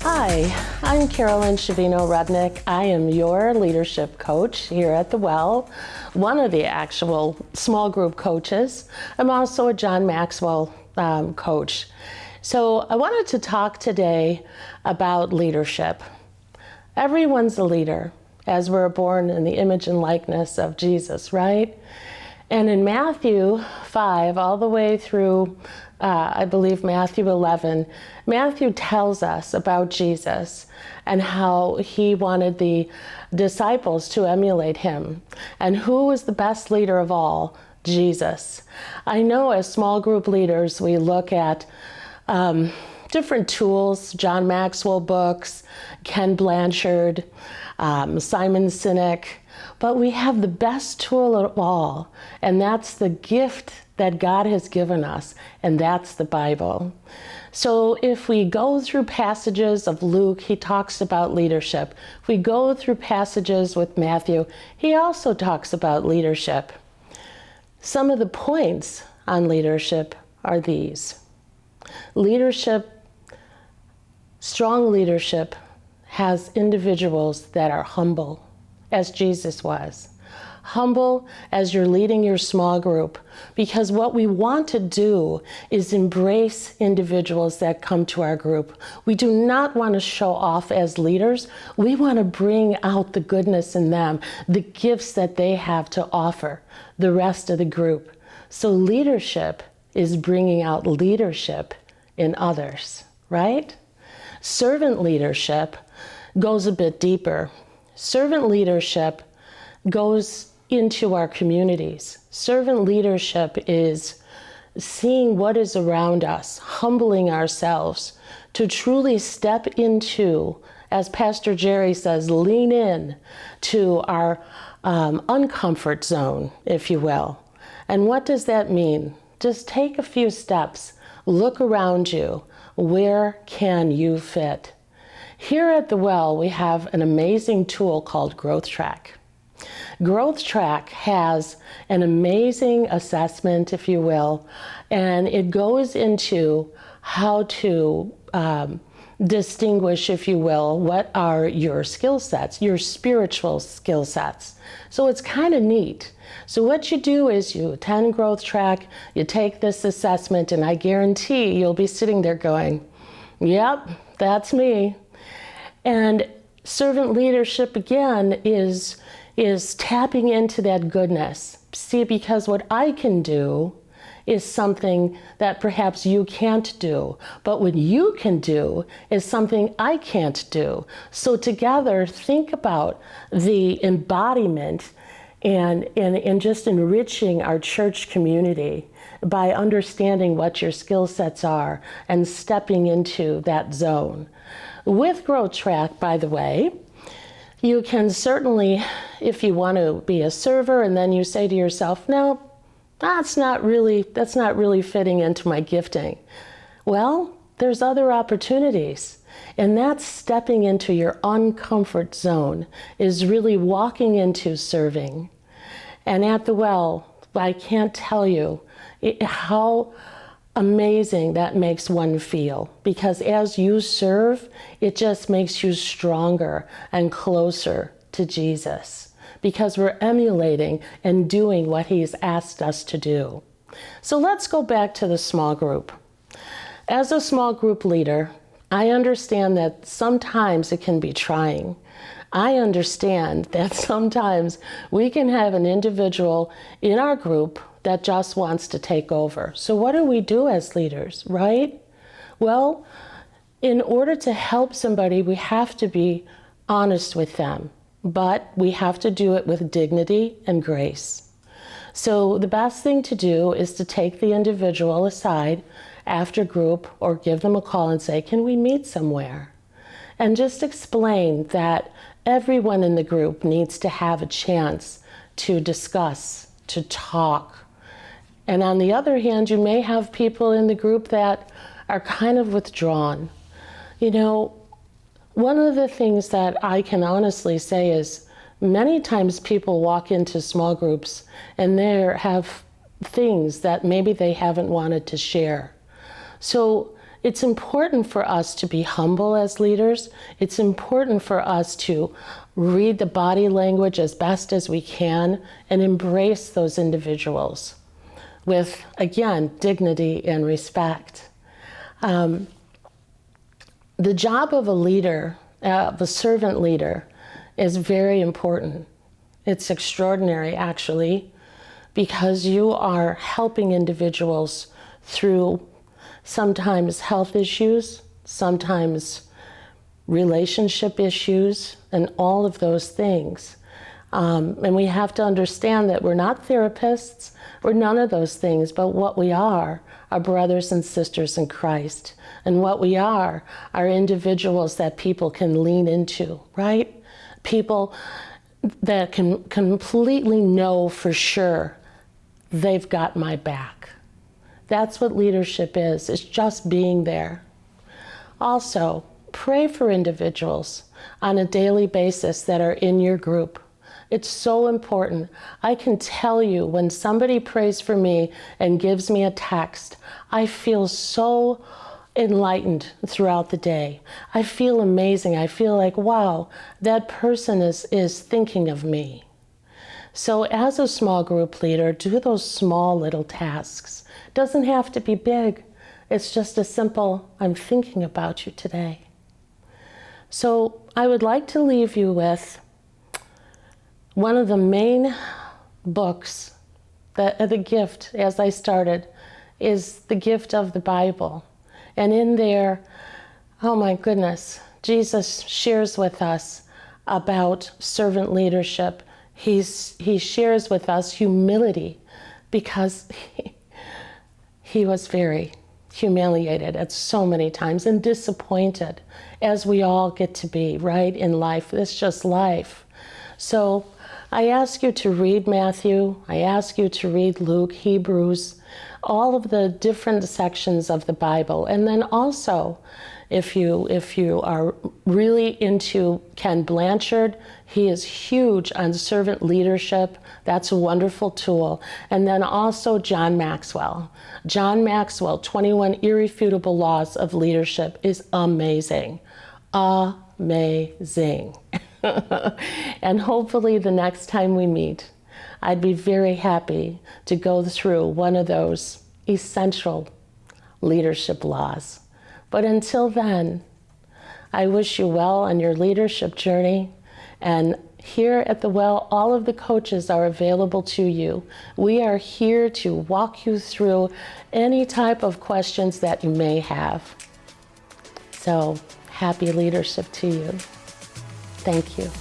Hi, I'm Carolyn Chiovino Rudnick. I am your leadership coach here at The Well, one of the actual small group coaches. I'm also a John Maxwell coach. So I wanted to talk today about leadership. Everyone's a leader, as we're born in the image and likeness of Jesus, right? And in Matthew 5, all the way through, I believe, Matthew 11, Matthew tells us about Jesus and how he wanted the disciples to emulate him. And who was the best leader of all? Jesus. I know as small group leaders, we look at different tools, John Maxwell books, Ken Blanchard, Simon Sinek, but we have the best tool of all, and that's the gift that God has given us, and that's the Bible. So if we go through passages of Luke, he talks about leadership. If we go through passages with Matthew, he also talks about leadership. Some of the points on leadership are these. Leadership, strong leadership, has individuals that are humble, as Jesus was. Humble as you're leading your small group, because what we want to do is embrace individuals that come to our group. We do not want to show off as leaders. We want to bring out the goodness in them, the gifts that they have to offer the rest of the group. So leadership is bringing out leadership in others, right? Servant leadership goes a bit deeper. Servant leadership goes into our communities. Servant leadership is seeing what is around us, humbling ourselves to truly step into, as Pastor Jerry says, lean in to our uncomfort zone, if you will. And what does that mean? Just take a few steps, look around you. Where can you fit? Here at The Well, we have an amazing tool called Growth Track. Growth Track has an amazing assessment, if you will, and it goes into how to distinguish, if you will, what are your skill sets, your spiritual skill sets. So it's kind of neat. So what you do is you attend Growth Track, you take this assessment, and I guarantee you'll be sitting there going, yep, that's me. And servant leadership, again, is tapping into that goodness. See, because what I can do is something that perhaps you can't do, but what you can do is something I can't do. So together, think about the embodiment and just enriching our church community by understanding what your skill sets are and stepping into that zone. With Growth Track, by the way, you can certainly, if you want to be a server and then you say to yourself, no, that's not really fitting into my gifting. Well, there's other opportunities. And that's stepping into your uncomfort zone, is really walking into serving. And at The Well, I can't tell you how amazing that makes one feel, because as you serve, it just makes you stronger and closer to Jesus, because we're emulating and doing what he's asked us to do. So let's go back to the small group. As a small group leader, I understand that sometimes it can be trying. I understand that sometimes we can have an individual in our group that just wants to take over. So what do we do as leaders, right? Well, in order to help somebody, we have to be honest with them, but we have to do it with dignity and grace. So the best thing to do is to take the individual aside after group or give them a call and say, can we meet somewhere? And just explain that everyone in the group needs to have a chance to discuss, to talk. And on the other hand, you may have people in the group that are kind of withdrawn. You know, one of the things that I can honestly say is many times people walk into small groups and they have things that maybe they haven't wanted to share. So it's important for us to be humble as leaders. It's important for us to read the body language as best as we can and embrace those individuals with, again, dignity and respect. The job of a leader, of a servant leader, is very important. It's extraordinary, actually, because you are helping individuals through sometimes health issues, sometimes relationship issues, and all of those things. And we have to understand that we're not therapists, we're none of those things, but what we are brothers and sisters in Christ. And what we are individuals that people can lean into, right? People that can completely know for sure they've got my back. That's what leadership is. It's just being there. Also, pray for individuals on a daily basis that are in your group. It's so important. I can tell you when somebody prays for me and gives me a text, I feel so enlightened throughout the day. I feel amazing. I feel like, wow, that person is thinking of me. So as a small group leader, do those small little tasks. It doesn't have to be big. It's just a simple, I'm thinking about you today. So I would like to leave you with one of the main books, the gift, as I started, is the gift of the Bible. And in there, oh my goodness, Jesus shares with us about servant leadership. He shares with us humility because he was very humiliated at so many times and disappointed, as we all get to be, right, in life. It's just life. So I ask you to read Matthew, I ask you to read Luke, Hebrews, all of the different sections of the Bible. And then also, if you are really into Ken Blanchard, he is huge on servant leadership. That's a wonderful tool. And then also John Maxwell. John Maxwell, 21 Irrefutable Laws of Leadership is amazing. Amazing. And hopefully the next time we meet, I'd be very happy to go through one of those essential leadership laws. But until then, I wish you well on your leadership journey. And here at the Well, all of the coaches are available to you. We are here to walk you through any type of questions that you may have. So happy leadership to you. Thank you.